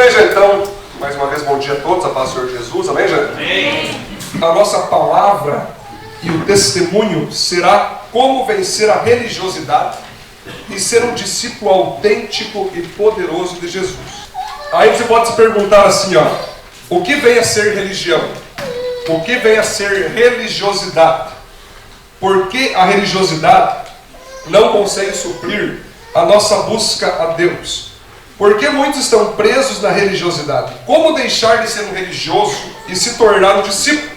bem, gente, então, mais uma vez, bom dia a todos, a paz do Senhor Jesus, amém, gente? Amém. A nossa palavra e o testemunho será como vencer a religiosidade e ser um discípulo autêntico e poderoso de Jesus. Aí você pode se perguntar assim, ó, o que vem a ser religião? O que vem a ser religiosidade? Por que a religiosidade não consegue suprir a nossa busca a Deus? Por que muitos estão presos na religiosidade? Como deixar de ser um religioso e se tornar um discípulo?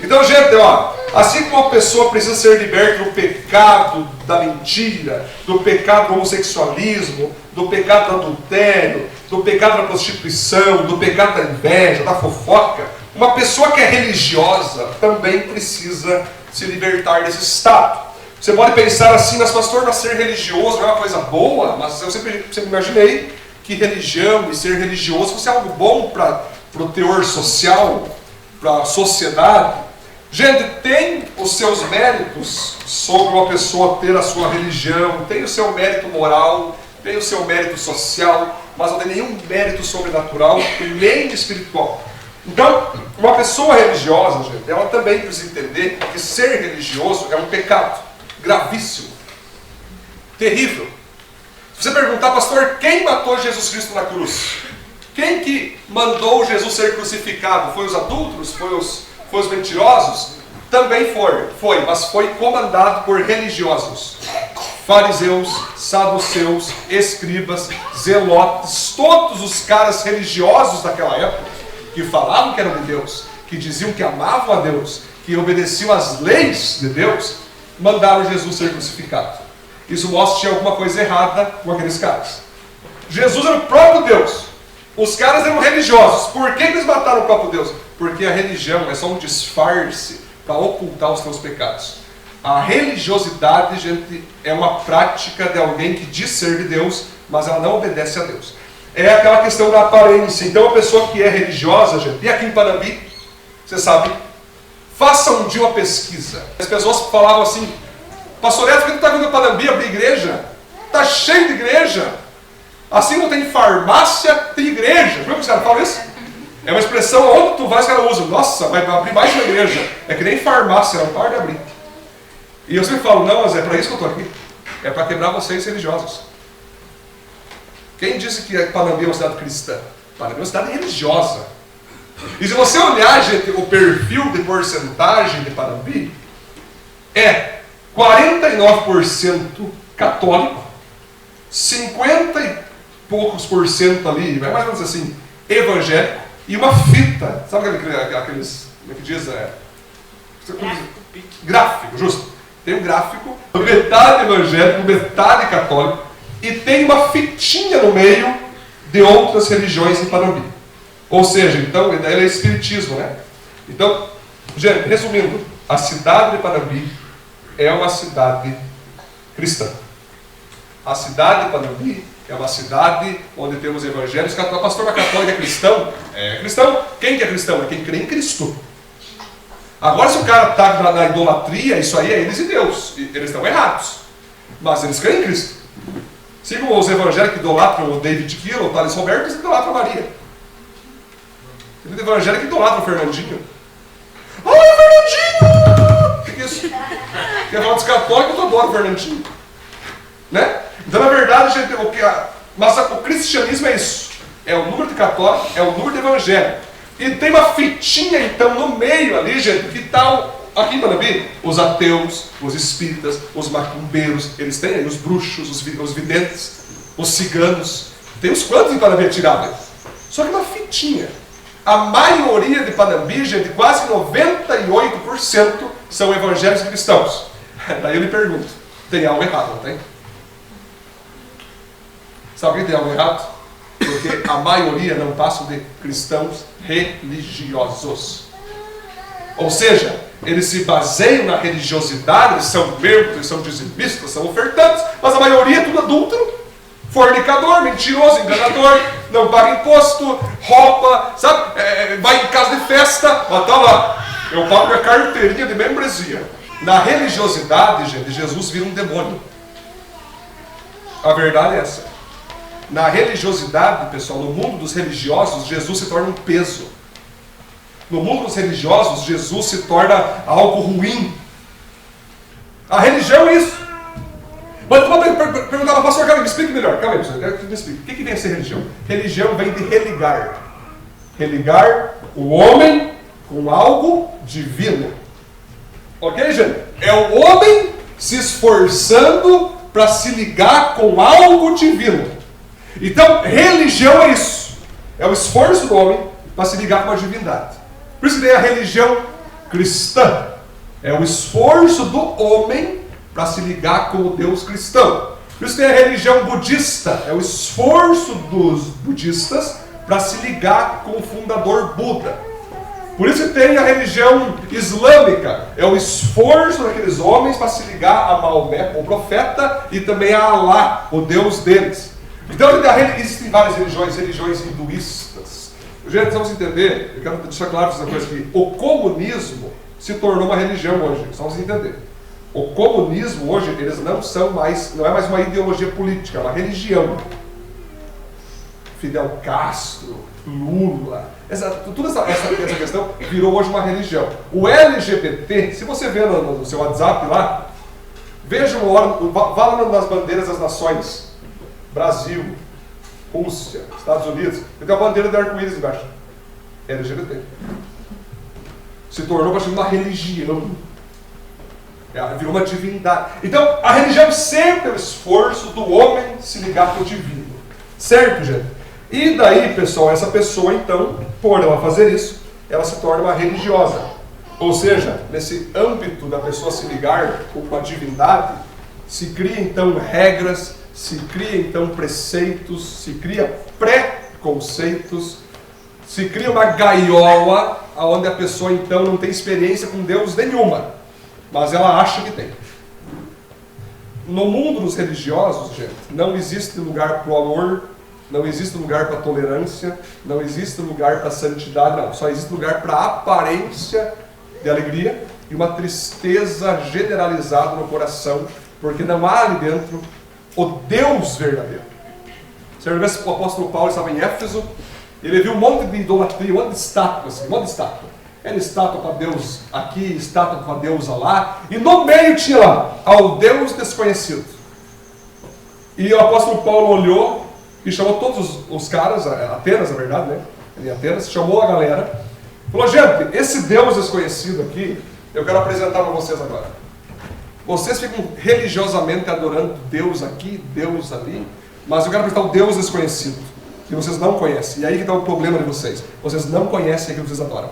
Então, gente, ó, assim como uma pessoa precisa ser liberta do pecado da mentira, do pecado do homossexualismo, do pecado do adultério, do pecado da prostituição, do pecado da inveja, da fofoca, uma pessoa que é religiosa também precisa se libertar desse estado. Você pode pensar assim, mas pastor, mas ser religioso não é uma coisa boa? Mas eu sempre imaginei que religião e ser religioso fosse algo bom para o teor social, para a sociedade. Gente, tem os seus méritos sobre uma pessoa ter a sua religião, tem o seu mérito moral, tem o seu mérito social, mas não tem nenhum mérito sobrenatural nem espiritual. Então, uma pessoa religiosa, gente, ela também precisa entender que ser religioso é um pecado gravíssimo, terrível. Se você perguntar, pastor, quem matou Jesus Cristo na cruz? Quem que mandou Jesus ser crucificado? Foi os adúlteros? Foi os mentirosos? Também foi, mas foi comandado por religiosos. Fariseus, saduceus, escribas, zelotes, todos os caras religiosos daquela época, que falavam que eram de Deus, que diziam que amavam a Deus, que obedeciam às leis de Deus, mandaram Jesus ser crucificado. Isso mostra que tinha alguma coisa errada com aqueles caras. Jesus era o próprio Deus. Os caras eram religiosos. Por que eles mataram o próprio Deus? Porque a religião é só um disfarce para ocultar os teus pecados. A religiosidade, gente, é uma prática de alguém que diz ser de Deus, mas ela não obedece a Deus. É aquela questão da aparência. Então a pessoa que é religiosa, gente, e aqui em Panambi, você sabe, faça um dia uma pesquisa. As pessoas falavam assim, pastor Edson, por que tu está vindo para Panambi abrir igreja? Está cheio de igreja. Assim não tem farmácia, tem igreja. Viu que os caras falam isso? É uma expressão, onde tu vai, os caras usam. Nossa, vai abrir mais uma igreja. É que nem farmácia, não para de abrir. E eu sempre falo, não, mas é para isso que eu estou aqui. É para quebrar vocês religiosos. Quem disse que Panambi é uma cidade cristã? Panambi é uma cidade religiosa. E se você olhar, gente, o perfil de porcentagem de Panambi, é 49% católico, 50 e poucos por cento ali, mais ou menos assim, evangélico, e uma fita, sabe aqueles, como é que diz? Gráfico, justo. Tem um gráfico, metade evangélico, metade católico, e tem uma fitinha no meio de outras religiões em Panambi. Ou seja, então, ele é espiritismo, né? Então, gente, resumindo, a cidade de Panambi é uma cidade cristã. A cidade de Panambi é uma cidade onde temos evangélicos. O pastor católico é cristão? É cristão. Quem que é cristão? É quem crê em Cristo. Agora, se o cara está na idolatria, isso aí é eles e Deus. Eles estão errados. Mas eles creem em Cristo. Assim como os evangélicos idolatram o David Kilo, o Thales Roberto, eles idolatram a Maria. Tem evangélico que idolatra o Fernandinho. Fernandinho! O que é isso? Quer falar dos católicos, eu adoro o Fernandinho. Né? Então, na verdade, gente, mas o cristianismo é isso. É o número de católicos, é o número de evangélico. E tem uma fitinha, então, no meio ali, gente, que tal, aqui em Panambi, os ateus, os espíritas, os macumbeiros, eles têm aí os bruxos, os videntes, os ciganos. Tem uns quantos em Panambi atirados? Só que uma fitinha. A maioria de Panambi, gente, quase 98% são evangélicos e cristãos. Daí eu lhe pergunto, tem algo errado, não tem? Sabe por que tem algo errado? Porque a maioria não passam de cristãos religiosos. Ou seja, eles se baseiam na religiosidade, eles são membros, eles são dizimistas, são ofertantes, mas a maioria é tudo adúltero, fornicador, mentiroso, enganador, não paga imposto, rouba, sabe? Vai em casa de festa, mas tá lá, eu pago minha carteirinha de membresia. Na religiosidade, gente, Jesus vira um demônio. A verdade é essa. na religiosidade, pessoal, no mundo dos religiosos, Jesus se torna um peso. No mundo dos religiosos, Jesus se torna algo ruim. A religião é isso. Mas eu vou perguntar para o pastor, calma, me explique melhor. Calma aí, pastor, eu quero que me explique. O que vem a ser religião? Religião vem de religar. Religar o homem com algo divino. Ok, gente? É o homem se esforçando para se ligar com algo divino. Então, religião é isso. É o esforço do homem para se ligar com a divindade. Por isso que tem a religião cristã. É o esforço do homem para se ligar com o Deus cristão. Por isso que tem a religião budista. É o esforço dos budistas para se ligar com o fundador Buda. Por isso que tem a religião islâmica. É o esforço daqueles homens para se ligar a Maomé, o profeta, e também a Alá, o Deus deles. Então existem várias religiões hinduístas. Gente, vamos entender, eu quero deixar claro essa coisa aqui. O comunismo se tornou uma religião hoje, só vamos entender. O comunismo hoje, eles não é mais uma ideologia política, é uma religião. Fidel Castro, Lula, toda essa questão virou hoje uma religião. O LGBT, se você vê no seu WhatsApp lá, veja uma hora, vá lá nas bandeiras das nações. Brasil, Rússia, Estados Unidos, tem uma bandeira de arco-íris embaixo. LGBT. Se tornou uma religião. Virou uma divindade. Então, a religião sempre é o esforço do homem se ligar com o divino. Certo, gente? E daí, pessoal, essa pessoa, então, por ela fazer isso, ela se torna uma religiosa. Ou seja, nesse âmbito da pessoa se ligar com uma divindade, se cria, então, regras, se cria, então, preceitos, se cria preconceitos, se cria uma gaiola, onde a pessoa, então, não tem experiência com Deus nenhuma, mas ela acha que tem. No mundo dos religiosos, gente, não existe lugar para o amor, não existe lugar para a tolerância, não existe lugar para a santidade, não. Só existe lugar para a aparência de alegria e uma tristeza generalizada no coração, porque não há ali dentro o Deus verdadeiro. Certa vez o apóstolo Paulo estava em Éfeso, ele viu um monte de idolatria, um monte de estátuas, um monte de estátua. Era estátua para Deus aqui, estátua para Deus lá, e no meio tinha lá, ao Deus desconhecido. E o apóstolo Paulo olhou e chamou todos os caras, Atenas, na verdade, né? Em Atenas, chamou a galera, falou: gente, esse Deus desconhecido aqui, eu quero apresentar para vocês agora. Vocês ficam religiosamente adorando Deus aqui, Deus ali, mas eu quero apresentar o Deus desconhecido, que vocês não conhecem. E aí que está o problema de vocês. Vocês não conhecem aquilo que vocês adoram.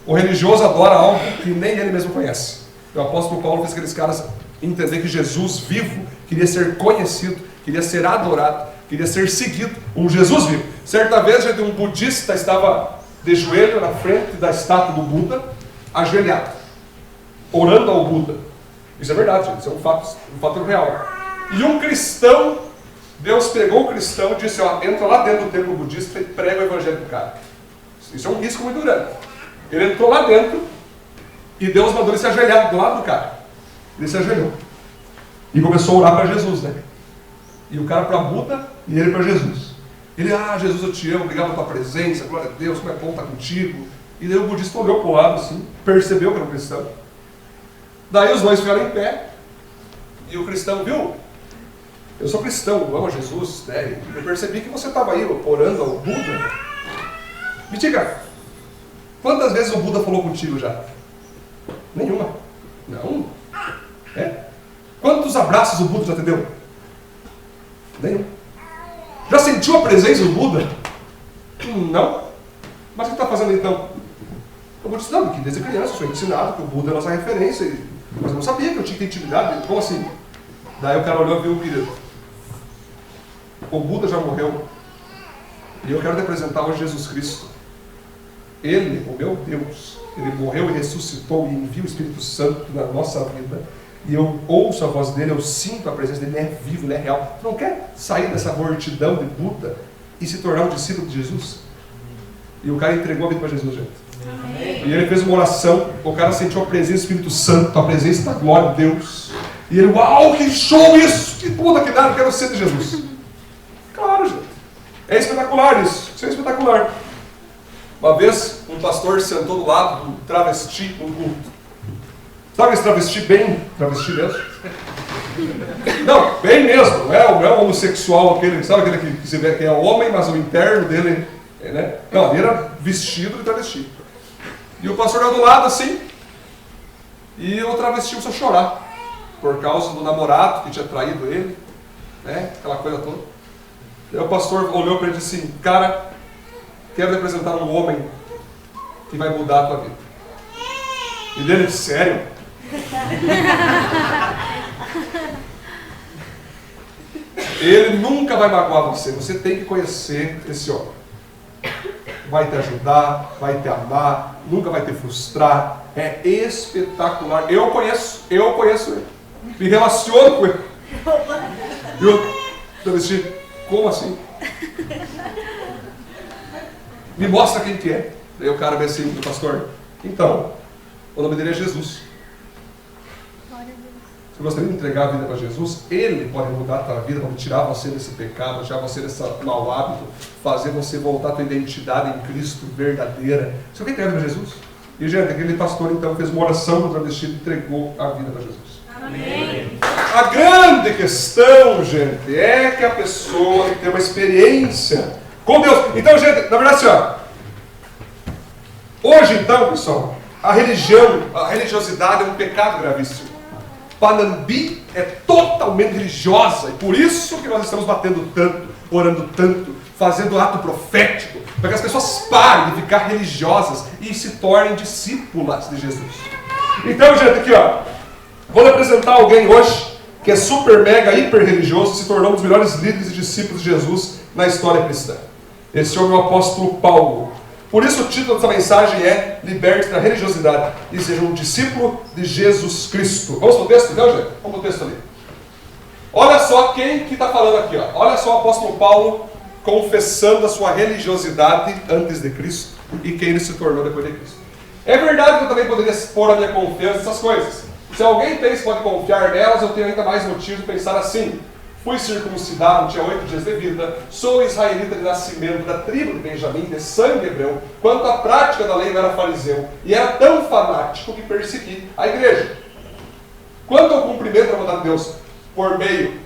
O religioso adora algo que nem ele mesmo conhece. O apóstolo Paulo fez aqueles caras entender que Jesus vivo queria ser conhecido, queria ser adorado, queria ser seguido. Um Jesus vivo. Certa vez, gente, um budista estava de joelho na frente da estátua do Buda, ajoelhado, orando ao Buda. Isso é verdade, gente. Isso é um fato real. E um cristão, Deus pegou o cristão e disse: ó, entra lá dentro do templo budista e prega o evangelho do cara. Isso é um risco muito grande. Ele entrou lá dentro e Deus mandou ele se ajoelhar do lado do cara. Ele se ajoelhou e começou a orar para Jesus, né? E o cara para Buda e ele para Jesus. Ele: Jesus, eu te amo, obrigado pela tua presença, glória a Deus, como é bom estar contigo. E daí o budista olhou para o lado assim, percebeu que era um cristão. Daí os dois ficaram em pé e o cristão: viu? Eu sou cristão, eu amo Jesus, né? Eu percebi que você estava aí orando ao Buda. Me diga, quantas vezes o Buda falou contigo já? Nenhuma. Não? Quantos abraços o Buda já te deu? Nenhum. Já sentiu a presença do Buda? Não. Mas o que está fazendo então? Eu vou te ensinar, porque desde criança eu sou ensinado que o Buda é a nossa referência, mas eu não sabia que eu tinha que ter intimidade. Como assim? Daí o cara olhou e viu: querido, o Buda já morreu e eu quero te apresentar hoje Jesus Cristo. Ele, o meu Deus, ele morreu e ressuscitou e envia o Espírito Santo na nossa vida. E eu ouço a voz dele, eu sinto a presença dele, ele é vivo, ele é real. Tu não quer sair dessa mortidão de Buda e se tornar um discípulo de Jesus? E o cara entregou a vida para Jesus, gente. Amém. E ele fez uma oração, o cara sentiu a presença do Espírito Santo, a presença da glória de Deus. E ele: uau, que show isso! Que puta que dá, eu quero ser de Jesus. Claro, gente. É espetacular isso. Isso é espetacular. Uma vez, um pastor sentou do lado do travesti no culto. Sabe esse travesti bem? Travesti mesmo? Não, bem mesmo. Não é o homossexual, aquele, sabe aquele que se vê que é homem, mas o interno dele, né? Não, ele era vestido de travesti. E o pastor estava do lado assim, e o travesti começou a chorar, por causa do namorado que tinha traído ele, né? Aquela coisa toda. E o pastor olhou para ele e disse assim: cara, quero representar um homem que vai mudar a tua vida. E dele disse: sério? Ele nunca vai magoar você, você tem que conhecer esse homem. Vai te ajudar, vai te amar, nunca vai te frustrar. É espetacular. Eu conheço ele. Me relaciono com ele. Eu disse: como assim? Me mostra quem que é. Daí o cara veio assim do pastor: então, o nome dele é Jesus. Você gostaria de entregar a vida para Jesus? Ele pode mudar a tua vida, pode tirar você desse pecado, tirar você desse mau hábito, fazer você voltar à tua identidade em Cristo verdadeira. Você quer entregar a vida para Jesus? E, gente, aquele pastor então fez uma oração no travesti e entregou a vida para Jesus. Amém. A grande questão, gente, é que a pessoa tem que ter uma experiência com Deus. Então, gente, na verdade, assim, ó, hoje, então, pessoal, a religiosidade é um pecado gravíssimo. Panambi é totalmente religiosa, e por isso que nós estamos batendo tanto, orando tanto, fazendo ato profético, para que as pessoas parem de ficar religiosas e se tornem discípulas de Jesus. Então, gente, aqui, ó, vou apresentar alguém hoje que é super, mega, hiper religioso, se tornou um dos melhores líderes e discípulos de Jesus na história cristã. Esse homem é o apóstolo Paulo. Por isso o título dessa mensagem é: liberte da religiosidade e seja um discípulo de Jesus Cristo. Vamos para o texto, então, gente? Vamos para o texto ali. Olha só quem que está falando aqui, ó. Olha só o apóstolo Paulo confessando a sua religiosidade antes de Cristo e quem ele se tornou depois de Cristo. É verdade que eu também poderia pôr a minha confiança nessas coisas. Se alguém pensa que pode confiar nelas, eu tenho ainda mais motivo de pensar assim: fui circuncidado, tinha 8 dias de vida, sou israelita de nascimento, da tribo de Benjamim, de sangue hebreu. Quanto à prática da lei, eu era fariseu, e era tão fanático que persegui a igreja. Quanto ao cumprimento da vontade de Deus por meio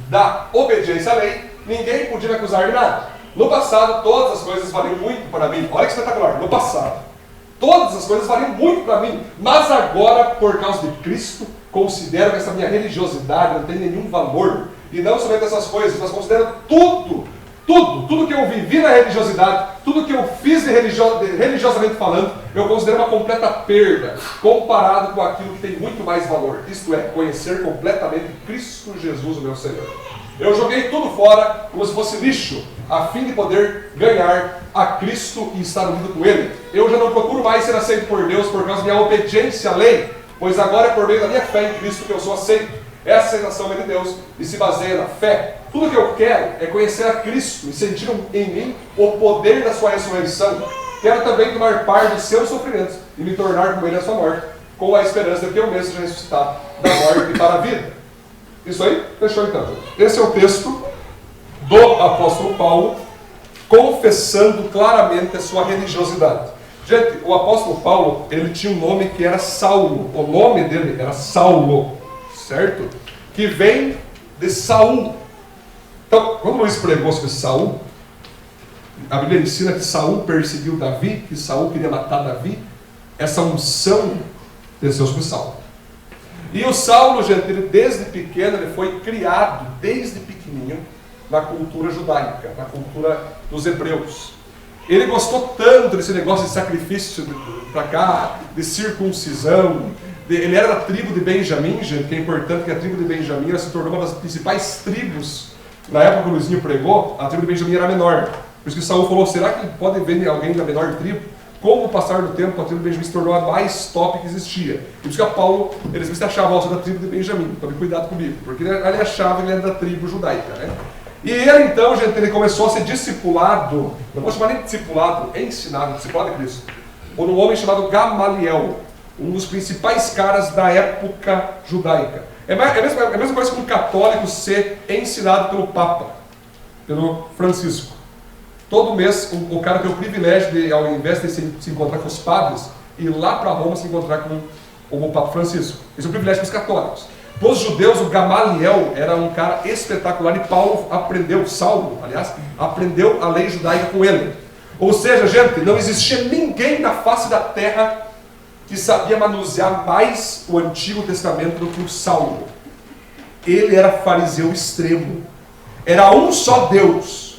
da obediência à lei, ninguém podia me acusar de nada. No passado, todas as coisas valiam muito para mim. Olha que espetacular. No passado, todas as coisas valiam muito para mim, mas agora, por causa de Cristo, considero que essa minha religiosidade não tem nenhum valor. E não somente essas coisas, mas considero tudo que eu vivi na religiosidade, tudo que eu fiz religiosamente falando, eu considero uma completa perda, comparado com aquilo que tem muito mais valor. Isto é, conhecer completamente Cristo Jesus, o meu Senhor. Eu joguei tudo fora como se fosse lixo, a fim de poder ganhar a Cristo e estar unido com Ele. Eu já não procuro mais ser aceito por Deus por causa da minha obediência à lei, pois agora é por meio da minha fé em Cristo que eu sou aceito. Essa aceitação vem de Deus e se baseia na fé. Tudo que eu quero é conhecer a Cristo e sentir em mim o poder da sua ressurreição. Quero também tomar parte dos seus sofrimentos e me tornar com Ele na sua morte, com a esperança de que eu mesmo seja ressuscitado da morte para a vida. Isso aí? Fechou então. Esse é o texto do apóstolo Paulo, confessando claramente a sua religiosidade. Gente, o apóstolo Paulo, ele tinha um nome que era Saulo. O nome dele era Saulo, certo? Que vem de Saul. Então, quando Luiz pregou sobre Saul, a Bíblia ensina que Saul perseguiu Davi, que Saul queria matar Davi. Essa unção desceu sobre Saulo. E o Saulo, gente, ele, desde pequeno, ele foi criado, desde pequenininho, na cultura judaica, na cultura dos hebreus. Ele gostou tanto desse negócio de sacrifício para cá, de circuncisão. Ele era da tribo de Benjamim, gente, que é importante que a tribo de Benjamim ela se tornou uma das principais tribos. Na época que o Luizinho pregou, a tribo de Benjamim era menor. Por isso que Saul falou: será que pode ver alguém da menor tribo? Com o passar do tempo, a tribo de Benjamim se tornou a mais top que existia. Por isso que a Paulo, eles se achavam da tribo de Benjamim. Tome cuidado comigo, porque ele achava que ele era da tribo judaica, né? E ele então, gente, ele começou a ser discipulado, não vou chamar nem de discipulado, ensinado, discipulado de Cristo, por um homem chamado Gamaliel, um dos principais caras da época judaica. É a mesma coisa que um católico ser ensinado pelo Papa. pelo Francisco. Todo mês o cara tem o privilégio de, ao invés de se encontrar com os padres, ir lá para Roma se encontrar com o Papa Francisco. Esse é um privilégio para os católicos. Para os judeus, o Gamaliel era um cara espetacular e Saulo, aliás, aprendeu a lei judaica com ele. Ou seja, gente, não existia ninguém na face da terra que sabia manusear mais o Antigo Testamento do que o Saulo. Ele era fariseu extremo. Era um só Deus.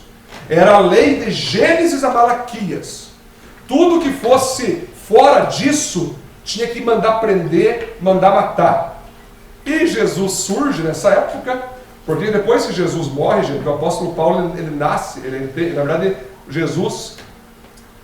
Era a lei de Gênesis a Malaquias. Tudo que fosse fora disso, tinha que mandar prender, mandar matar. E Jesus surge nessa época, porque depois que Jesus morre, gente, o apóstolo Paulo, ele nasce, na verdade, Jesus,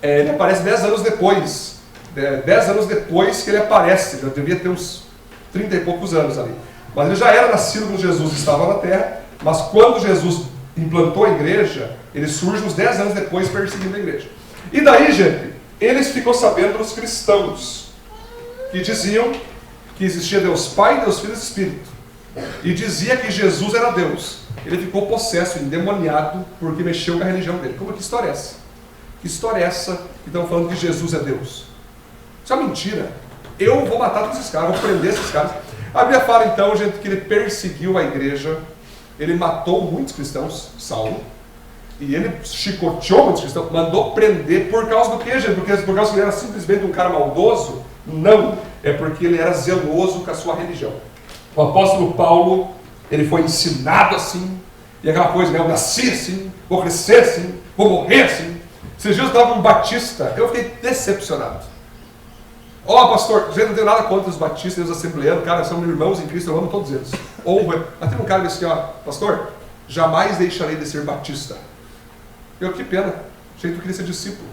ele aparece 10 anos depois. 10 anos depois que ele aparece, já devia ter uns 30 e poucos anos ali. Mas ele já era nascido quando Jesus estava na terra, mas quando Jesus implantou a igreja, ele surge uns 10 anos depois perseguindo a igreja. E daí, gente, eles ficou sabendo dos cristãos, que diziam que existia Deus Pai, Deus Filho e Espírito. E dizia que Jesus era Deus. Ele ficou possesso, endemoniado, porque mexeu com a religião dele. Que história é essa? Que história é essa que estão falando que Jesus é Deus? Isso é uma mentira. Eu vou matar todos esses caras, vou prender esses caras. A Bíblia fala então, gente, que ele perseguiu a igreja, ele matou muitos cristãos, Saulo, e ele chicoteou muitos cristãos, mandou prender por causa do quê, gente? Por causa que ele era simplesmente um cara maldoso? Não, é porque ele era zeloso com a sua religião. O apóstolo Paulo, ele foi ensinado assim, e aquela coisa, né? Eu nasci assim, vou crescer assim, vou morrer assim. Esses dias eu estava com um batista, eu fiquei decepcionado. Pastor, gente, não tenho nada contra os batistas e os assembleanos, cara, são irmãos em Cristo, eu amo todos eles. Mas tem um cara que disse assim, pastor, jamais deixarei de ser batista. Que pena, achei que tu queria ser discípulo.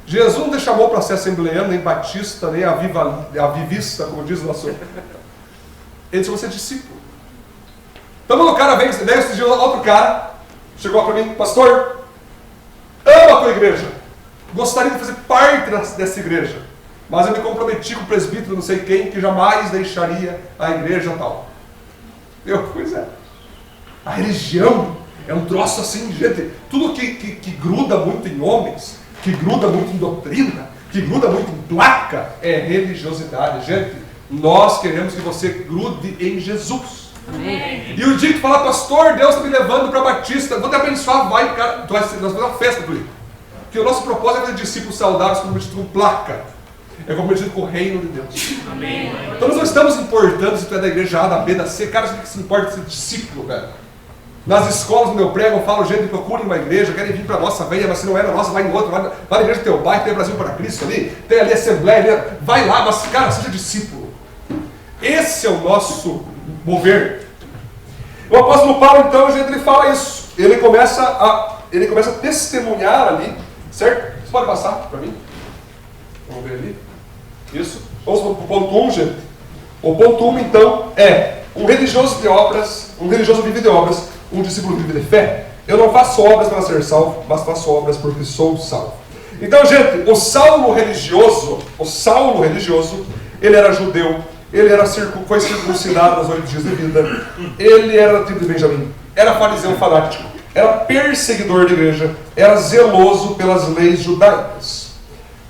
Jesus não te chamou para ser assembleano, nem batista, nem avivista, como diz o nosso. Ele chamou para ser discípulo. Então quando o cara veio esse dia, outro cara chegou para mim, pastor, amo a tua igreja, gostaria de fazer parte dessa igreja, mas eu me comprometi com o presbítero não sei quem, que jamais deixaria a igreja tal. Pois é. A religião é um troço assim, gente, tudo que gruda muito em homens, que gruda muito em doutrina, que gruda muito em placa, é religiosidade. Gente, nós queremos que você grude em Jesus. Amém. E o dia que tu falar, pastor, Deus está me levando para Batista, vou te abençoar, vai, cara, nós vamos fazer uma festa por ele. Porque o nosso propósito é fazer discípulos saudáveis comprometidos com placa, é comprometido com o reino de Deus. Amém. Então nós não estamos importando se tu é da igreja A, da B, da C, cara, você que se importa de ser discípulo, velho. Nas escolas, quando eu prego, eu falo, gente, procurem uma igreja, querem vir para a nossa, venha, mas se não é na nossa, vai em outra, vai na igreja do teu bairro, tem Brasil para Cristo ali, tem ali a Assembleia, ali, vai lá, mas, cara, seja discípulo. Esse é o nosso mover. O apóstolo Paulo, então, gente, ele fala isso. Ele começa a testemunhar ali, certo? Você pode passar para mim? Vamos ver ali. Isso. Vamos para o ponto 1, gente. O ponto 1, então, é um religioso de obras, um religioso vive de obras, um discípulo vive de fé. Eu não faço obras para ser salvo, mas faço obras porque sou salvo. Então, gente, o Saulo religioso, ele era judeu, ele foi circuncidado nas 8 dias de vida, ele era da tribo de Benjamim, era fariseu fanático, era perseguidor de igreja, era zeloso pelas leis judaicas.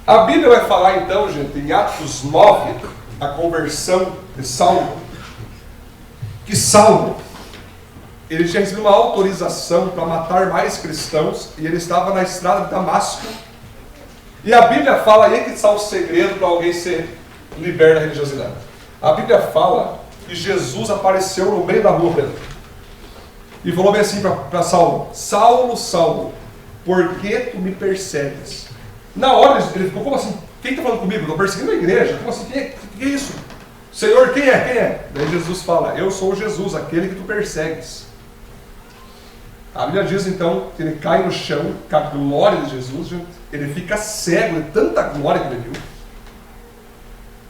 A Bíblia vai falar então, gente, em Atos 9, a conversão de Saulo, que Saulo, ele tinha recebido uma autorização para matar mais cristãos, e ele estava na estrada de Damasco, e a Bíblia fala, aí que está o segredo para alguém ser liberto da religiosidade. A Bíblia fala que Jesus apareceu no meio da rua para ele, e falou bem assim para Saulo, Saulo, Saulo, por que tu me persegues? Na hora ele ficou, como assim? Quem está falando comigo? Estou perseguindo a igreja, como assim? Que é isso? Senhor, quem é? Quem é? Daí Jesus fala, eu sou Jesus, aquele que tu persegues. A Bíblia diz então que ele cai no chão, com a glória de Jesus, gente, ele fica cego de tanta glória que ele viu.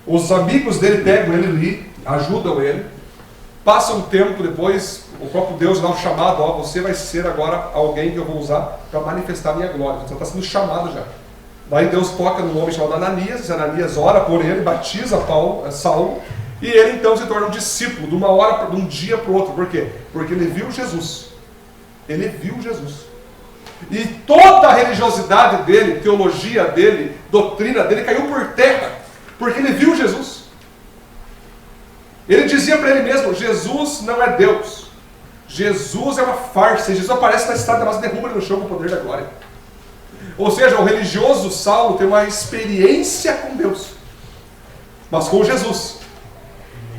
Os amigos dele pegam ele ali, ajudam ele. Passa um tempo depois, o próprio Deus dá um chamado, você vai ser agora alguém que eu vou usar para manifestar a minha glória. Você está sendo chamado já. Daí Deus toca num homem chamado Ananias, e Ananias ora por ele, batiza Saulo, e ele então se torna um discípulo de uma hora, de um dia para o outro. Por quê? Porque ele viu Jesus. Ele viu Jesus. E toda a religiosidade dele, teologia dele, doutrina dele caiu por terra, porque ele viu Jesus. Ele dizia para ele mesmo: Jesus não é Deus. Jesus é uma farsa. E Jesus aparece na estrada, mas derruba ele no chão com o poder da glória. Ou seja, o religioso Saulo tem uma experiência com Deus, mas com Jesus.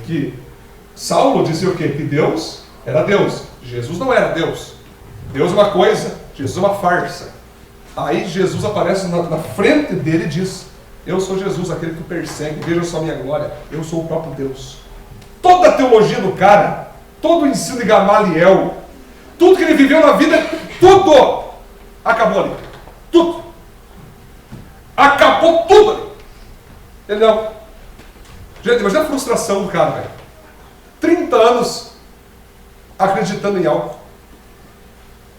Que Saulo dizia o quê? Que Deus era Deus. Jesus não era Deus. Deus é uma coisa, Jesus é uma farsa. Aí Jesus aparece na frente dele e diz: eu sou Jesus, aquele que tu persegue, veja só a minha glória, eu sou o próprio Deus. Toda a teologia do cara, todo o ensino de Gamaliel, tudo que ele viveu na vida, tudo acabou ali. Tudo. Acabou tudo ali. Ele não. Gente, imagina a frustração do cara, velho. 30 anos acreditando em algo,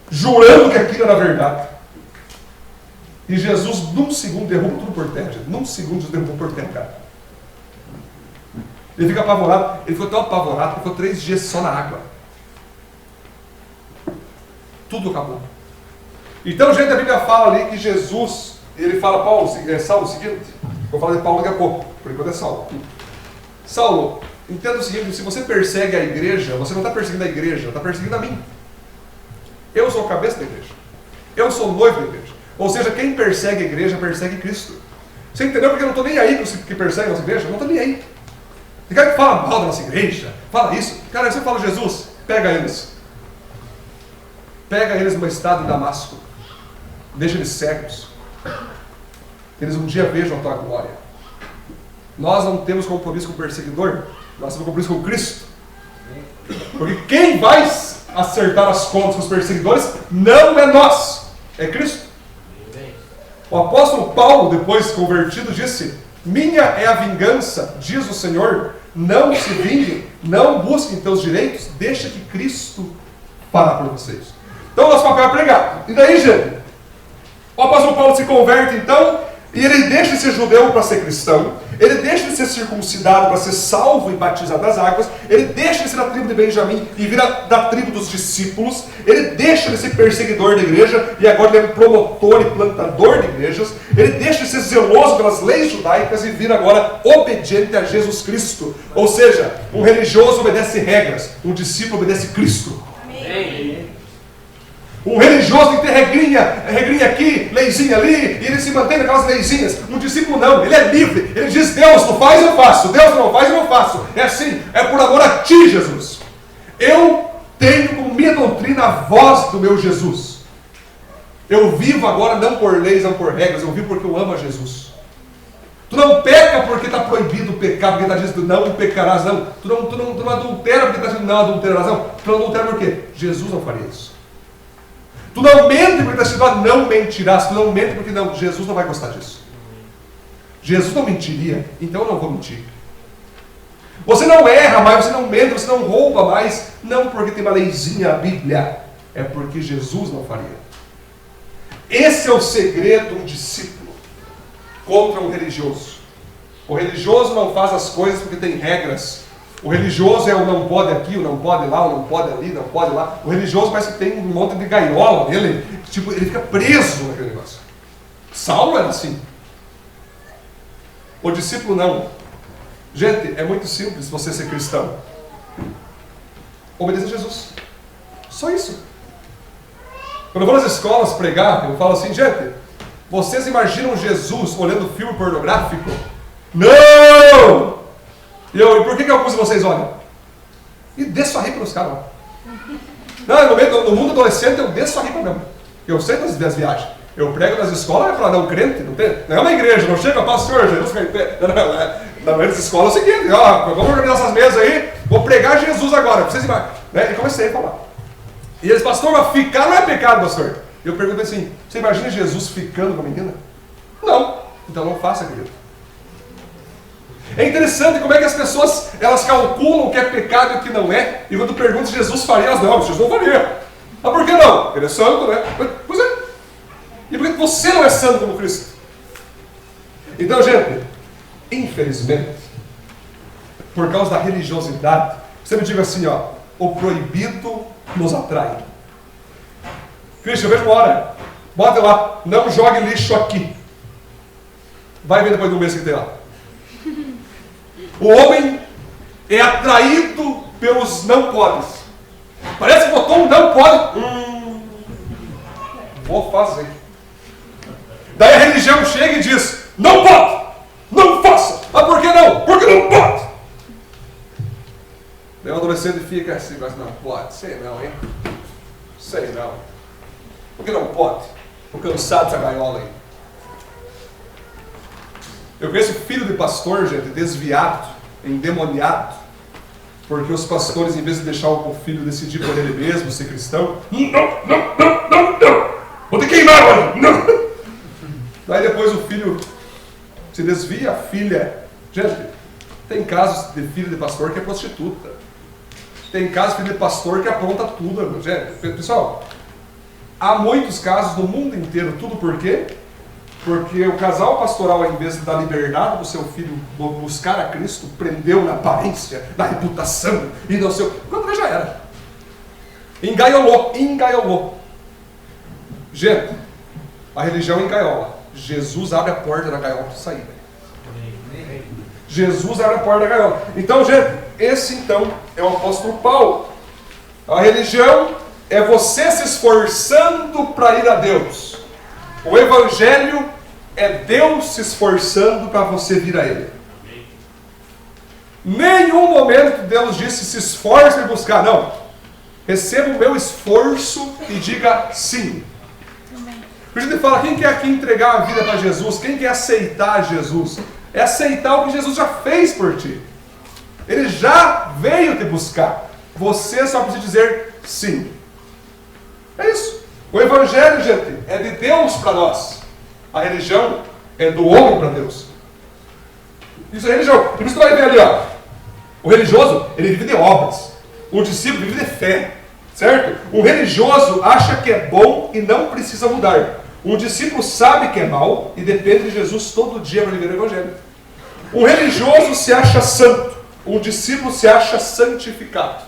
jurando que aquilo era verdade. E Jesus, num segundo, derruba tudo por terra. Gente. Num segundo, Jesus derrubou por terra, cara. Ele fica apavorado. Ele ficou tão apavorado que ficou 3 dias só na água. Tudo acabou. Então, gente, a Bíblia fala ali que Jesus, ele fala, Saulo, o seguinte, vou falar de Paulo daqui a pouco, por enquanto é Saulo. Saulo, entenda o seguinte: se você persegue a igreja, você não está perseguindo a igreja, está perseguindo a mim. Eu sou a cabeça da igreja. Eu sou o noivo da igreja. Ou seja, quem persegue a igreja, persegue Cristo. Você entendeu? Porque eu não estou nem aí com os que perseguem a nossa igreja, eu não estou nem aí. Tem cara que fala mal da nossa igreja, fala isso. Cara, você fala: Jesus, pega eles. Pega eles numa estrada de Damasco. Deixa eles cegos. Eles um dia vejam a tua glória. Nós não temos compromisso com o perseguidor, nós temos compromisso com Cristo. Porque quem vai acertar as contas com os perseguidores não é nós, é Cristo. O apóstolo Paulo, depois convertido, disse: minha é a vingança, diz o Senhor, não se vinguem, não busquem teus direitos, deixa que Cristo fará por vocês. Então, nosso papel é pregar. E daí, gente, o apóstolo Paulo se converte, então, e ele deixa de ser judeu para ser cristão, ele deixa de ser circuncidado para ser salvo e batizado nas águas, ele deixa de ser da tribo de Benjamim e vira da tribo dos discípulos, ele deixa de ser perseguidor da igreja e agora ele é um promotor e plantador de igrejas, ele deixa de ser zeloso pelas leis judaicas e vira agora obediente a Jesus Cristo. Ou seja, um religioso obedece regras, um discípulo obedece Cristo. Amém. Um religioso tem que ter regrinha aqui, leizinha ali, e ele se mantém naquelas leizinhas. Um discípulo não, ele é livre. Ele diz: Deus, tu faz, eu faço. Deus não faz, eu não faço. É assim, é por amor a ti, Jesus. Eu tenho como minha doutrina a voz do meu Jesus. Eu vivo agora não por leis, não por regras, eu vivo porque eu amo a Jesus. Tu não peca porque está proibido o pecado, porque está dizendo não pecarás, não. Tu não adultera porque está dizendo não adulterarás, não. Tu não adultera por quê? Jesus não faria isso. Tu não mente porque está escrito não mentirás. Tu não mente porque não, Jesus não vai gostar disso. Jesus não mentiria, então eu não vou mentir. Você não erra mais, você não mente, você não rouba mais, não porque tem uma leizinha na Bíblia, é porque Jesus não faria. Esse é o segredo de um discípulo contra um religioso. O religioso não faz as coisas porque tem regras. O religioso é o não pode aqui, o não pode lá, o não pode ali, não pode lá. O religioso parece que tem um monte de gaiola nele, tipo, ele fica preso naquele negócio. Saulo era assim. O discípulo não. Gente, é muito simples você ser cristão. Obedeça a Jesus. Só isso. Quando eu vou nas escolas pregar, eu falo assim: gente, vocês imaginam Jesus olhando filme pornográfico? Não! E por que alguns de vocês olham? E desço a rir pelos caras. Não, no mundo adolescente eu desço a rir mesmo. Eu sei das viagens. Eu prego nas escolas, é para não crente, não é uma igreja, não chega, pastor, Jesus cai em pé. Não, nas escolas é o seguinte: vamos organizar essas mesas aí, vou pregar Jesus agora. Vocês imaginam? E comecei a falar. E eles: pastor, mas ficar não é pecado, pastor. Eu pergunto assim: você imagina Jesus ficando com a menina? Não. Então não faça, querido. É interessante como é que as pessoas, elas calculam o que é pecado e o que não é, e quando perguntam se Jesus faria, elas não, Jesus não faria. Mas por que não? Ele é santo, né? Pois é. E por que você não é santo como Cristo? Então, gente, infelizmente, por causa da religiosidade, você me diga assim, ó: o proibido nos atrai. Cristian, veja uma hora. Bota lá, não jogue lixo aqui. Vai ver depois do mês que tem lá. O homem é atraído pelos não podes. Parece que botou um não pode. Vou fazer. Daí a religião chega e diz, não pode, não faça. Ah, por que não? Porque não pode. Daí o adolescente fica assim, mas não pode. Sei não, hein? Sei não. Por que não pode? Porque não sabe essa gaiola aí. Eu conheço filho de pastor, gente, desviado, endemoniado, porque os pastores, em vez de deixar o filho decidir por ele mesmo, ser cristão, não, vou te queimar agora, não. Daí depois o filho se desvia, a filha. Gente, tem casos de filho de pastor que é prostituta. Tem casos de filho de pastor que apronta tudo. Gente, pessoal, há muitos casos no mundo inteiro. Tudo por quê? Porque o casal pastoral, ao invés de dar liberdade para o seu filho buscar a Cristo, prendeu na aparência, na reputação e no seu... Quando já era. Engaiolou. Gente, a religião engaiola. Jesus abre a porta da gaiola para sair. Jesus abre a porta da gaiola. Então, gente, esse então é o apóstolo Paulo. A religião é você se esforçando para ir a Deus. O evangelho é Deus se esforçando para você vir a Ele. Nenhum momento Deus disse, se esforce para buscar. Não. Receba o meu esforço e diga sim. A gente fala, quem quer aqui entregar a vida para Jesus? Quem quer aceitar Jesus? É aceitar o que Jesus já fez por ti. Ele já veio te buscar. Você só precisa dizer sim. É isso. O evangelho, gente, é de Deus para nós. A religião é do homem para Deus. Isso é religião. Por isso você vai ver ali, ó. O religioso, ele vive de obras. O discípulo vive de fé. Certo? O religioso acha que é bom e não precisa mudar. Um discípulo sabe que é mal e depende de Jesus todo dia para viver o evangelho. Um religioso se acha santo. Um discípulo se acha santificado.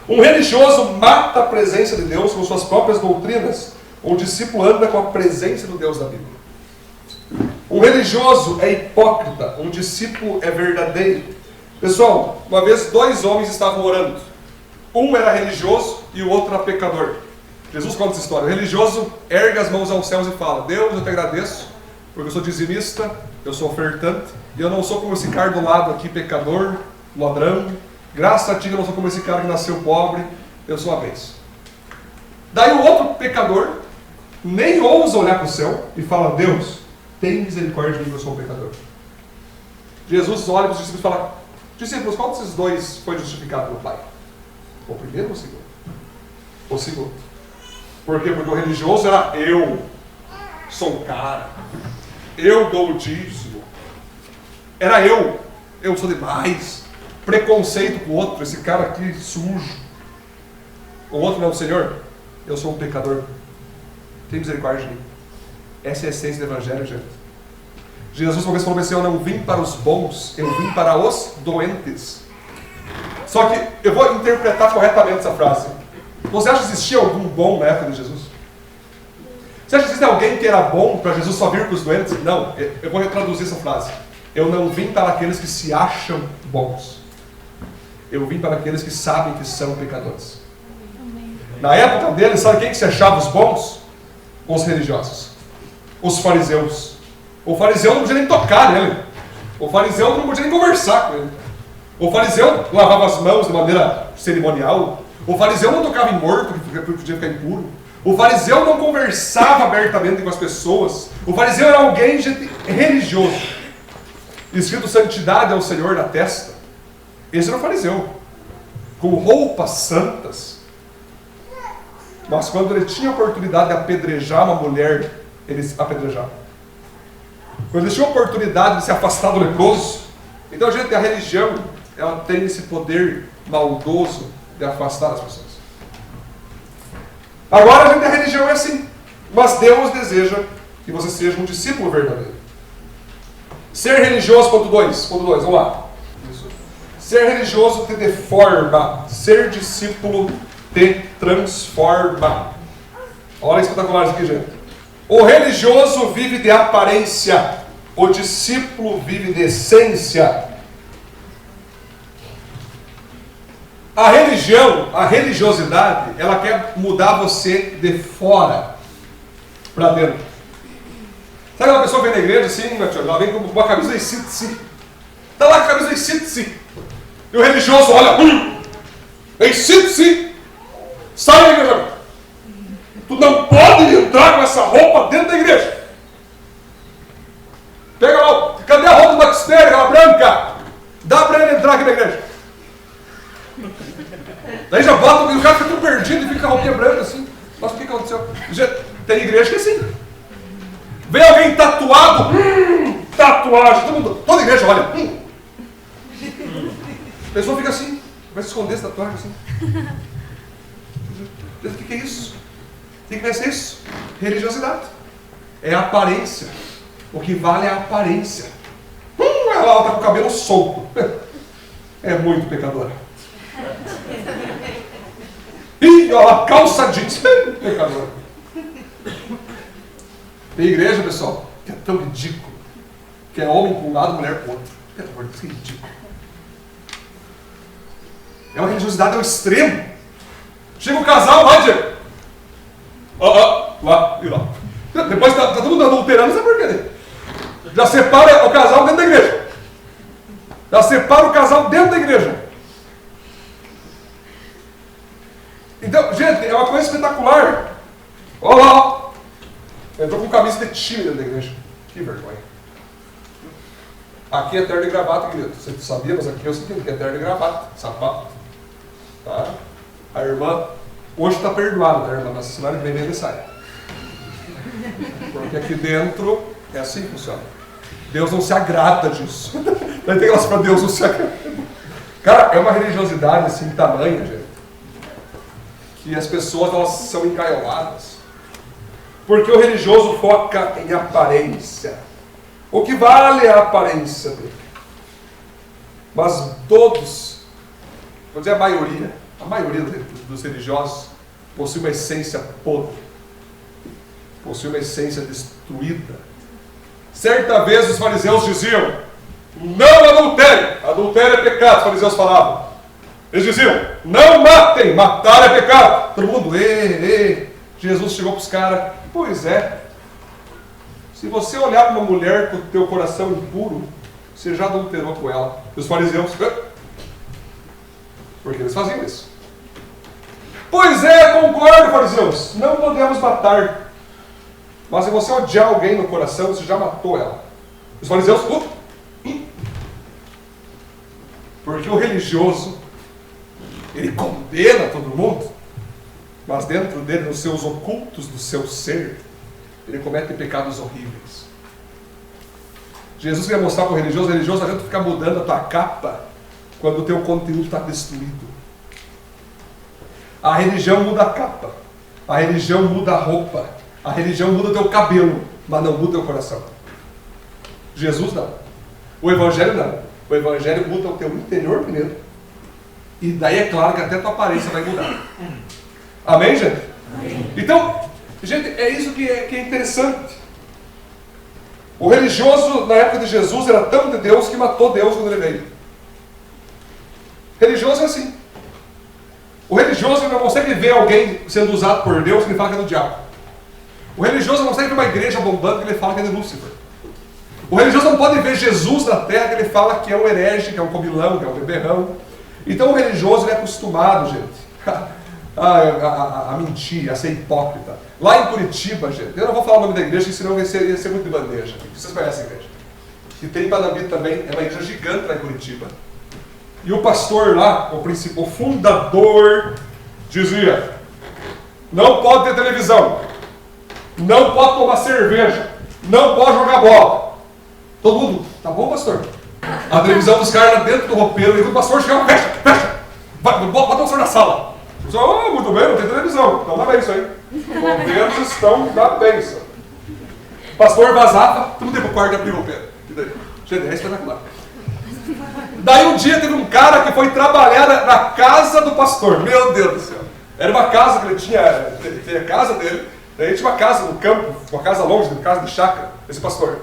Um religioso mata a presença de Deus com suas próprias doutrinas. Um discípulo anda com a presença do Deus da Bíblia. Um religioso é hipócrita. Um discípulo é verdadeiro. Pessoal, uma vez 2 homens estavam orando. Um era religioso e o outro era pecador. Jesus conta essa história. O religioso ergue as mãos aos céus e fala: Deus, eu te agradeço, porque eu sou dizimista, eu sou ofertante, e eu não sou como esse cara do lado aqui, pecador, ladrão. Graças a ti, eu não sou como esse cara que nasceu pobre, eu sou uma bênção. Daí o outro pecador nem ousa olhar para o céu e fala: Deus, tem misericórdia de mim, eu sou um pecador. Jesus olha para os discípulos e fala: discípulos, qual desses 2 foi justificado pelo Pai? O primeiro ou o segundo? O segundo. Por quê? Porque o religioso era eu sou um cara, eu dou o dízimo, era eu sou demais, preconceito com o outro, esse cara aqui sujo. O outro não, Senhor, eu sou um pecador, tem misericórdia de mim. Essa é a essência do evangelho, gente. Jesus uma vez falou assim: eu não vim para os bons, eu vim para os doentes. Só que eu vou interpretar corretamente essa frase. Você acha que existia algum bom na época de Jesus? Você acha que existe alguém que era bom para Jesus só vir para os doentes? Não, eu vou traduzir essa frase. Eu não vim para aqueles que se acham bons. Eu vim para aqueles que sabem que são pecadores. Na época dele, sabe quem que se achava os bons? Os religiosos. Os fariseus. O fariseu não podia nem tocar nele. O fariseu não podia nem conversar com ele. O fariseu lavava as mãos de maneira cerimonial. O fariseu não tocava em morto, que podia ficar impuro. O fariseu não conversava abertamente com as pessoas. O fariseu era alguém religioso. Escrito santidade ao Senhor na testa. Esse era o fariseu. Com roupas santas. Mas quando ele tinha a oportunidade de apedrejar uma mulher, ele apedrejava. Quando ele tinha a oportunidade de se afastar do leproso. Então, gente, a religião, ela tem esse poder maldoso de afastar as pessoas. Agora, gente, a religião é assim. Mas Deus deseja que você seja um discípulo verdadeiro. Ser religioso, ponto 2, vamos lá. Isso. Ser religioso te deforma. Ser discípulo te transforma. Olha espetacular isso aqui, gente. O religioso vive de aparência, o discípulo vive de essência. A religião, a religiosidade, ela quer mudar você de fora para dentro. Sabe aquela pessoa que vem na igreja assim, ela vem com uma camisa de ICDC. Está lá com a camisa de ICDC. E o religioso olha, ICDC, sai da igreja. Tu não pode entrar com essa roupa dentro da igreja. Pega lá, cadê a roupa do batistério, aquela branca? Dá para ele entrar aqui na igreja. Daí já bota, e o cara fica tudo perdido e fica com a roupinha branca assim. Nossa, o que aconteceu? Tem igreja que é assim. Vem alguém tatuado, tatuagem, toda igreja olha. A pessoa fica assim, vai se esconder essa tatuagem assim. O que é isso? Tem que vencer isso. Religiosidade. É a aparência. O que vale é a aparência. Ela está com o cabelo solto. É muito pecadora. Ih, olha lá, calça jeans. Pecadora. Tem igreja, pessoal, que é tão ridículo. Que é homem com um lado, mulher com o outro. Pelo amor de Deus, que ridículo. É uma religiosidade ao extremo. Chega um casal lá, Diego. Lá e lá. Depois está todo mundo adulterando, sabe por quê? Já separa o casal dentro da igreja. Já separa o casal dentro da igreja. Então, gente, é uma coisa espetacular. Olha lá, ó. Entrou com camisa de time dentro da igreja. Que vergonha. Aqui é terno e gravata, querido. Você sabia, mas aqui eu sei que é terno e gravata. Sapato. Tá? A irmã hoje está perdoada, tá, irmã? Mas semana que vem ele sai. Porque aqui dentro é assim que funciona. Deus não se agrada disso. Daí tem elas para Deus não se agrada. Cara, é uma religiosidade assim, tamanha, gente, que as pessoas elas são encaioladas. Porque o religioso foca em aparência. O que vale é a aparência dele. Mas todos, vou dizer a maioria dos religiosos possui uma essência podre. Possui uma essência destruída. Certa vez os fariseus diziam, não adultere, adultério é pecado, os fariseus falavam. Eles diziam, não matem, matar é pecado. Todo mundo, Jesus chegou para os caras, pois é, se você olhar para uma mulher com o teu coração impuro, você já adulterou com ela. E os fariseus, porque eles faziam isso. Pois é, concordo, fariseus, não podemos matar. Mas se você odiar alguém no coração, você já matou ela. Os fariseus, porque o religioso, ele condena todo mundo, mas dentro dele, nos seus ocultos do seu ser, ele comete pecados horríveis. Jesus quer mostrar para o religioso não adianta ficar mudando a tua capa quando o teu conteúdo está destruído. A religião muda a capa, a religião muda a roupa, a religião muda o teu cabelo, mas não muda o teu coração. Jesus não. O Evangelho não. O Evangelho muda o teu interior primeiro. E daí é claro que até a tua aparência vai mudar. Amém, gente? Amém. Então, gente, é isso que é interessante. O religioso, na época de Jesus, era tão de Deus que matou Deus quando ele veio. Religioso é assim. O religioso não consegue ver alguém sendo usado por Deus que ele fala que é do diabo. O religioso não consegue ver uma igreja bombando que ele fala que é de Lúcifer. O religioso não pode ver Jesus na terra que ele fala que é um herege, que é um cobilão, que é um beberrão. Então o religioso ele é acostumado, gente, a mentir, a ser hipócrita. Lá em Curitiba, gente, eu não vou falar o nome da igreja, senão ia ser muito de bandeja. Vocês conhecem a igreja? Que tem em Panambi também, é uma igreja gigante lá em Curitiba. E o pastor lá, o fundador, dizia, não pode ter televisão, não pode tomar cerveja, não pode jogar bola. Todo mundo, tá bom, pastor? A televisão dos caras dentro do roupeiro, e o pastor chegava, fecha, bota o pastor na sala. O pessoal, muito bem, não tem televisão, então dá bem isso aí. Os governos estão da bênção. O pastor vazava, todo mundo ia pro quarto e abriu o roupeiro. Gente, é espetacular. Daí um dia teve um cara que foi trabalhar na casa do pastor. Meu Deus do céu. Era uma casa que ele tinha a casa dele. Daí tinha uma casa no campo, uma casa longe, uma casa de chácara, esse pastor.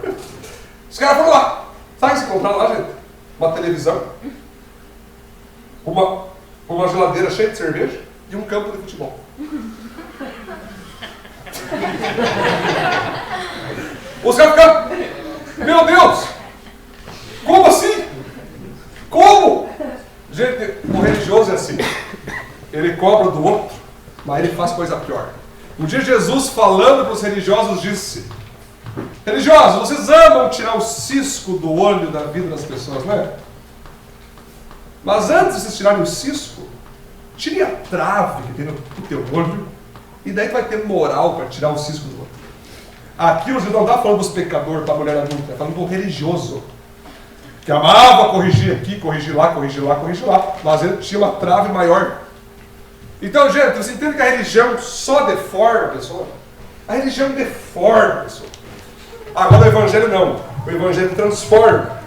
Os caras foram lá. Sabe o que se encontraram lá, gente? Uma televisão, uma geladeira cheia de cerveja e um campo de futebol. Os caras ficaram, meu Deus, como assim? Como? Gente, o religioso é assim, ele cobra do outro, mas ele faz coisa pior. Um dia Jesus, falando para os religiosos, disse: religiosos, vocês amam tirar o cisco do olho da vida das pessoas, não é? Mas antes de vocês tirarem o cisco, tire a trave que tem no teu olho, e daí tu vai ter moral para tirar o cisco do outro. Aqui o Jesus não está falando dos pecadores para a mulher adulta, está falando do religioso, que amava corrigir aqui, corrigir lá, mas ele tinha uma trave maior. Então, gente, você entende que a religião só deforma a pessoa? A religião deforma a pessoa. Agora o evangelho não, o evangelho transforma.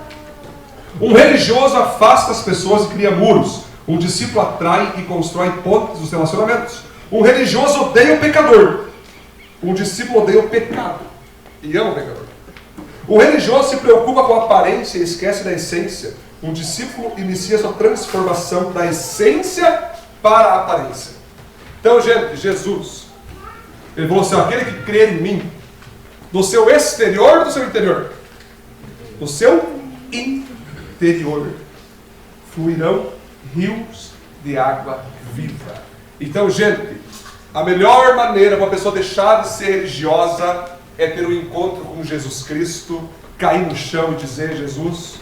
Um religioso afasta as pessoas e cria muros. Um discípulo atrai e constrói pontes dos relacionamentos. Um religioso odeia o pecador. Um discípulo odeia o pecado e ama o pecador. O religioso se preocupa com a aparência e esquece da essência. Um discípulo inicia sua transformação da essência para a aparência. Então, gente, Jesus, ele falou assim: aquele que crê em mim, do seu exterior ou do seu interior? Do seu interior fluirão rios de água viva. Então, gente, a melhor maneira para uma pessoa deixar de ser religiosa é ter um encontro com Jesus Cristo, cair no chão e dizer: Jesus,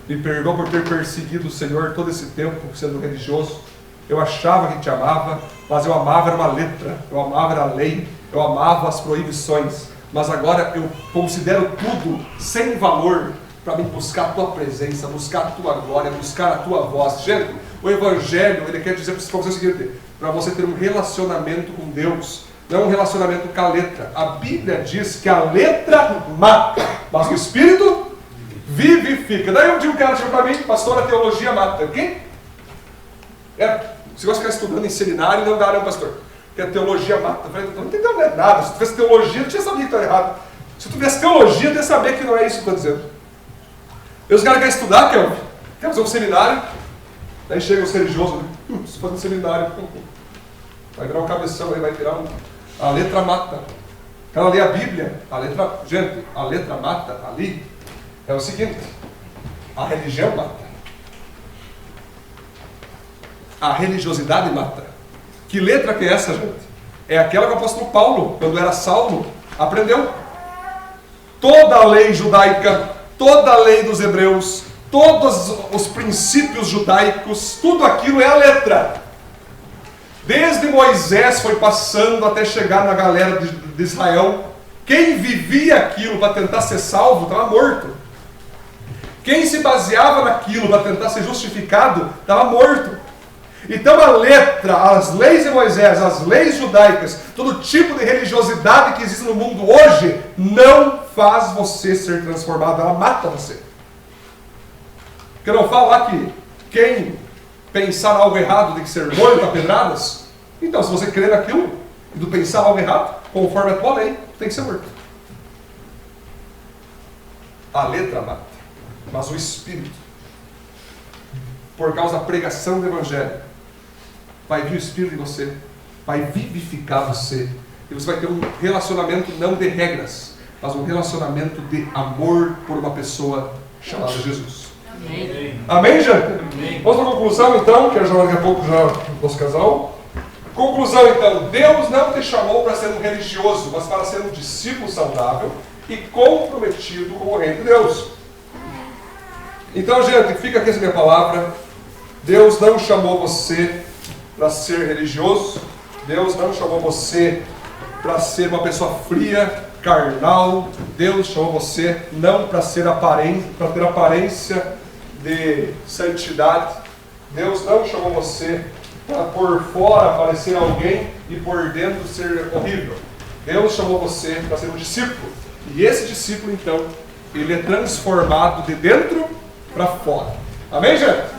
me perdoa por ter perseguido o Senhor todo esse tempo sendo religioso. Eu achava que te amava, mas eu amava era uma letra, eu amava era a lei, eu amava as proibições, mas agora eu considero tudo sem valor para me buscar a tua presença, buscar a tua glória, buscar a tua voz. Gente, o evangelho, ele quer dizer para você o seguinte: para você ter um relacionamento com Deus, não um relacionamento com a letra. A Bíblia diz que a letra mata, mas o Espírito vivifica. Daí um dia um cara chegou para mim: pastor, a teologia mata. O quê? Você gosta de ficar estudando em seminário e não dá, não, pastor, que a teologia mata. Eu falei: não entendeu nada. Se tu tivesse teologia, tu tinha sabido que está errado. Se tu tivesse teologia, tu ia saber que não é isso que eu estou dizendo. E os caras querem estudar, quer fazer um seminário. Daí chega os religiosos: se for um seminário, vai virar um cabeção, aí vai virar a letra mata. Quero ler a Bíblia, gente, a letra mata ali é o seguinte: a religião mata. A religiosidade mata. Que letra que é essa, gente? É aquela que o apóstolo Paulo, quando era Saulo, aprendeu. Toda a lei judaica, toda a lei dos hebreus, todos os princípios judaicos, tudo aquilo é a letra. Desde Moisés foi passando até chegar na galera de Israel. Quem vivia aquilo para tentar ser salvo estava morto. Quem se baseava naquilo para tentar ser justificado estava morto. Então a letra, as leis de Moisés, as leis judaicas, todo tipo de religiosidade que existe no mundo hoje, não faz você ser transformado, ela mata você. Porque não fala lá que quem pensar algo errado tem que ser morto a pedradas? Então, se você crer naquilo e tu pensar algo errado, conforme a tua lei, tem que ser morto. A letra mata, mas o Espírito, por causa da pregação do Evangelho, vai vir o Espírito em você, vai vivificar você, e você vai ter um relacionamento não de regras, mas um relacionamento de amor por uma pessoa chamada Jesus. Amém, Amém, gente? Amém. Vamos para a conclusão então, quero já daqui a pouco já o nosso casal. Conclusão então: Deus não te chamou para ser um religioso, mas para ser um discípulo saudável e comprometido com o reino de Deus. Então, gente, fica aqui essa minha palavra. Deus não chamou você para ser religioso. Deus não chamou você para ser uma pessoa fria, carnal. Deus chamou você não para ser para ter aparência de santidade. Deus não chamou você para por fora parecer alguém e por dentro ser horrível. Deus chamou você para ser um discípulo. E esse discípulo, então, ele é transformado de dentro para fora. Amém, gente?